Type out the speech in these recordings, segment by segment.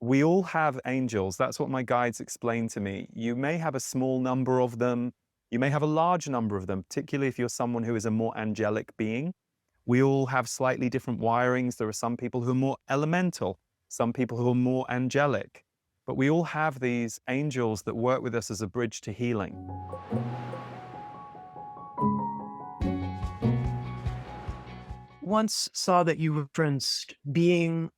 We all have angels. That's what my guides explained to me. You may have a small number of them. You may have a large number of them, particularly if you're someone who is a more angelic being. We all have slightly different wirings. There are some people who are more elemental, some people who are more angelic. But we all have these angels that work with us as a bridge to healing. Once saw that you referenced being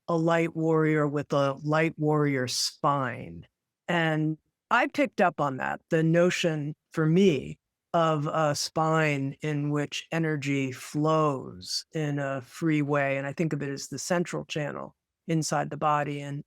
a light warrior with a light warrior spine. And I picked up on that, the notion for me of a spine in which energy flows in a free way. And I think of it as the central channel inside the body. And,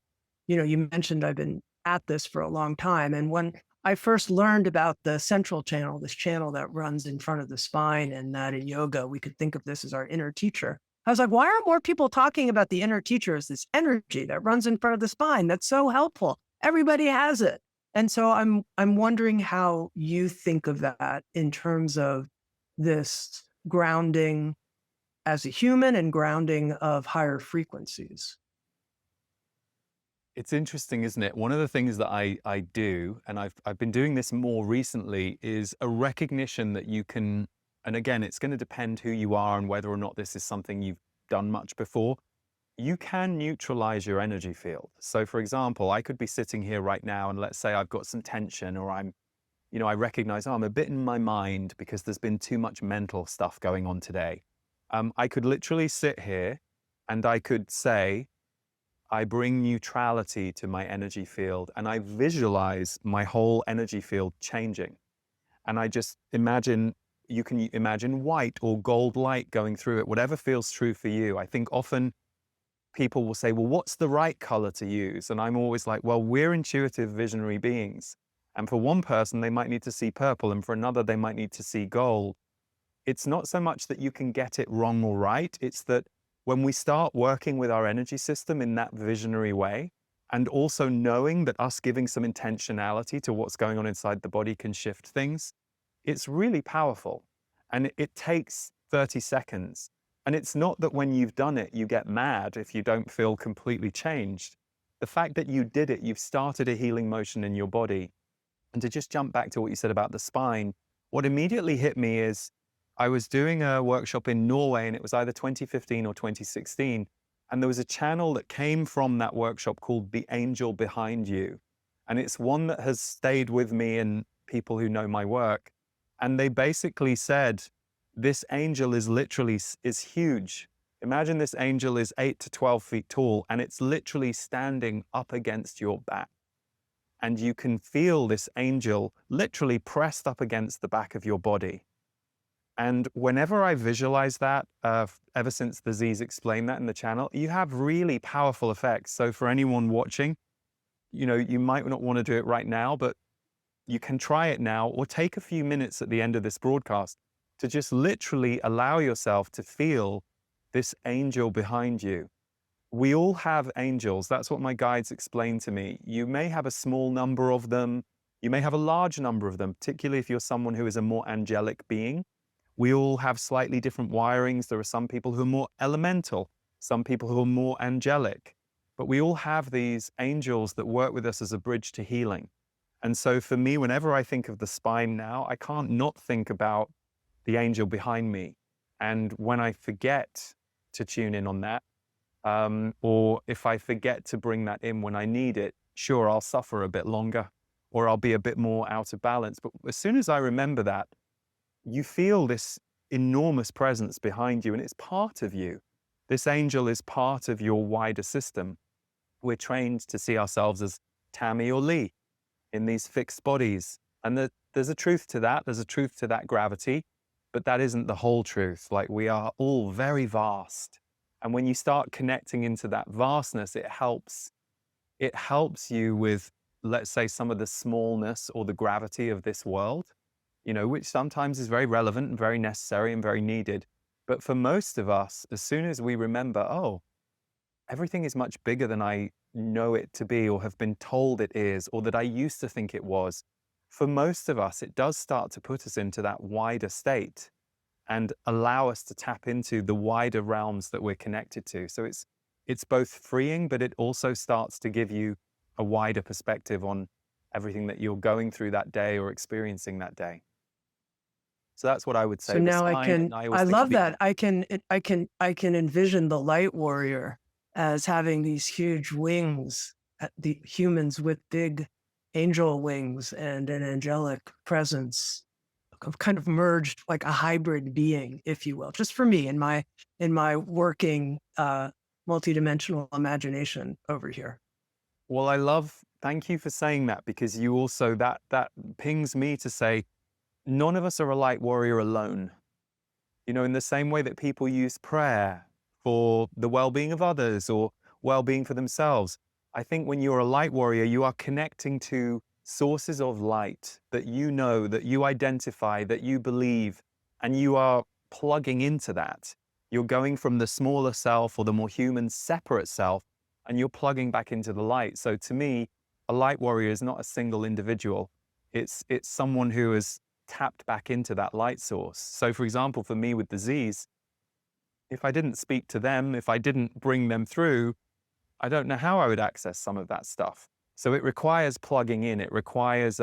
you mentioned I've been at this for a long time. And when I first learned about the central channel, this channel that runs in front of the spine, and that in yoga, we could think of this as our inner teacher. I was like, why aren't more people talking about the inner teacher as this energy that runs in front of the spine? That's so helpful. Everybody has it. And so I'm wondering how you think of that in terms of this grounding as a human and grounding of higher frequencies. It's interesting, isn't it? One of the things that I do, and I've been doing this more recently, is a recognition that you can, and again, it's going to depend who you are and whether or not this is something you've done much before. You can neutralize your energy field. So for example, I could be sitting here right now and let's say I've got some tension, or I recognize, oh, I'm a bit in my mind because there's been too much mental stuff going on today. I could literally sit here and I could say, I bring neutrality to my energy field, and I visualize my whole energy field changing. And I just imagine, you can imagine white or gold light going through it, whatever feels true for you. I think often people will say, well, what's the right color to use? And I'm always like, well, we're intuitive visionary beings. And for one person, they might need to see purple, and for another, they might need to see gold. It's not so much that you can get it wrong or right. It's that when we start working with our energy system in that visionary way, and also knowing that us giving some intentionality to what's going on inside the body can shift things, it's really powerful. And it takes 30 seconds. And it's not that when you've done it, you get mad if you don't feel completely changed. The fact that you did it, you've started a healing motion in your body. And to just jump back to what you said about the spine, what immediately hit me is I was doing a workshop in Norway, and it was either 2015 or 2016. And there was a channel that came from that workshop called The Angel Behind You. And it's one that has stayed with me and people who know my work. And they basically said, this angel is huge. Imagine this angel is 8 to 12 feet tall, and it's literally standing up against your back. And you can feel this angel literally pressed up against the back of your body. And whenever I visualize that, ever since the Z's explained that in the channel, you have really powerful effects. So for anyone watching, you might not want to do it right now, but you can try it now, or take a few minutes at the end of this broadcast to just literally allow yourself to feel this angel behind you. We all have angels. That's what my guides explained to me. You may have a small number of them. You may have a large number of them, particularly if you're someone who is a more angelic being. We all have slightly different wirings. There are some people who are more elemental, some people who are more angelic. But we all have these angels that work with us as a bridge to healing. And so for me, whenever I think of the spine now, I can't not think about the angel behind me. And when I forget to tune in on that, or if I forget to bring that in when I need it, sure, I'll suffer a bit longer, or I'll be a bit more out of balance. But as soon as I remember that, you feel this enormous presence behind you, and it's part of you. This angel is part of your wider system. We're trained to see ourselves as Tammy or Lee in these fixed bodies. And there's a truth to that. There's a truth to that gravity, but that isn't the whole truth. Like, we are all very vast. And when you start connecting into that vastness, it helps you with, let's say, some of the smallness or the gravity of this world, which sometimes is very relevant and very necessary and very needed. But for most of us, as soon as we remember, oh, everything is much bigger than I know it to be, or have been told it is, or that I used to think it was, for most of us, it does start to put us into that wider state and allow us to tap into the wider realms that we're connected to. So it's it's both freeing, but it also starts to give you a wider perspective on everything that you're going through that day or experiencing that day. So that's what I would So say. The now spine, and I I always think of love the that. I can envision the light warrior as having these huge wings, the humans with big angel wings and an angelic presence, kind of merged like a hybrid being, if you will, just for me in my working multidimensional imagination over here. well, thank you for saying that, because you also, that pings me to say, none of us are a light warrior alone. You know, in the same way that people use prayer for the well-being of others or well-being for themselves, I think when you're a light warrior, you are connecting to sources of light that you know, that you identify, that you believe, and you are plugging into that. You're going from the smaller self or the more human, separate self, and you're plugging back into the light. So to me, a light warrior is not a single individual. It's someone who has tapped back into that light source. So for example, for me with disease, if I didn't speak to them, if I didn't bring them through, I don't know how I would access some of that stuff. So it requires plugging in. It requires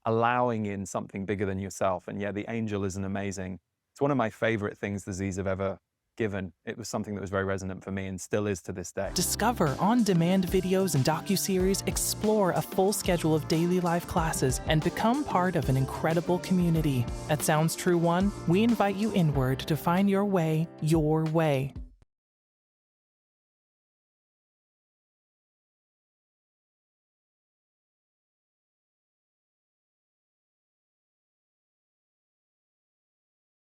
allowing in something bigger than yourself. And yeah, the angel is an amazing. It's one of my favorite things the Z's have ever given. It was something that was very resonant for me and still is to this day. Discover on-demand videos and docuseries, explore a full schedule of daily life classes, and become part of an incredible community. At Sounds True One, we invite you inward to find your way your way.